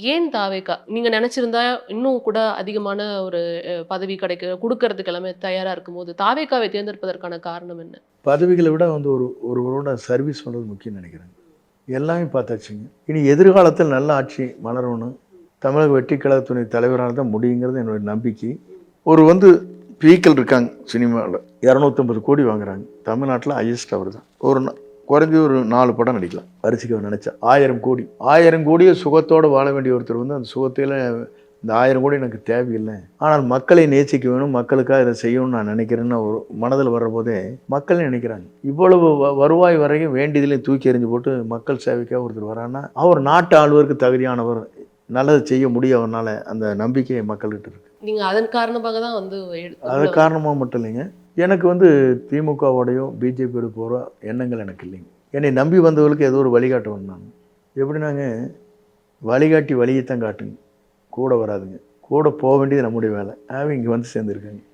ஏன் தாவேக்கா? நீங்க நெனச்சிருந்தா இன்னும் கூட அதிகமான ஒரு பதவி குடுக்கறதுக்கு எல்லாமே தயாரா இருக்கும்போது, தாவேக்காவை தேர்ந்தெடுப்பதற்கான காரணம் என்ன? பதவிகள விட வந்து ஒருவரோட சர்வீஸ் பண்றது முக்கியம்னு நெனைக்கிறேங்க. எல்லாமே பார்த்தாச்சுங்க. இனி எதிர்காலத்தில் நல்ல ஆட்சி மலரணும். தமிழக வெற்றிக் கழக துணை தலைவரால தான் முடியுங்கிறது என்னுடைய நம்பிக்கை. ஒரு வந்து பீக்கள் இருக்காங்க சினிமாவுல. 250 கோடி வாங்குறாங்க. தமிழ்நாட்டுல ஹையஸ்ட் அவர் தான். குறைஞ்சு ஒரு 4 படம் நடிக்கலாம். வரிசைக்கு அவர் நெனைச்சா. 1000 கோடி. 1000 கோடிய சுகத்தோட வாழ வேண்டிய ஒருத்தர் வந்து அந்த சுகத்தில இந்த 1000 கோடி எனக்கு தேவையில்ல. ஆனால் மக்களை நேசிக்க வேணும், மக்களுக்காக இத செய்யணும்னு நான் நினைக்கிறேன்னு ஒரு மனதில வரம்போதே, மக்கள் நினைக்கிறாங்க. இவ்வளவு வருவாய் வரையும் வேண்டியதிலையும் தூக்கி எறிஞ்சு போட்டு மக்கள் சேவைக்காக ஒருத்தர் வரான்னா, அவர் நாட்ட ஆளுவதற்கு தகுதியானவர். நல்லது செய்ய முடியும் அவர்னால. அந்த நம்பிக்கை மக்கள்கிட்ட இருக்கு. நீங்க அதன் காரணமாக தான் வந்து அது உள்ள காரணமா மட்டும் இல்லைங்க. எனக்கு வந்து திமுகவோடையோ, பிஜேபியோட போற எண்ணங்கள் எனக்கு இல்லைங்க. என்னை நம்பி வந்தவர்களுக்கு ஏதோ ஒரு வழிகாட்டுவேன் நான். எப்படின்னாங்க, வழிகாட்டி வழியத்தான் காட்டுங்க. கூட வராதுங்க. கூட போ வேண்டியது நம்முடைய வேலை. இங்க வந்து சேர்ந்துருக்கேங்க.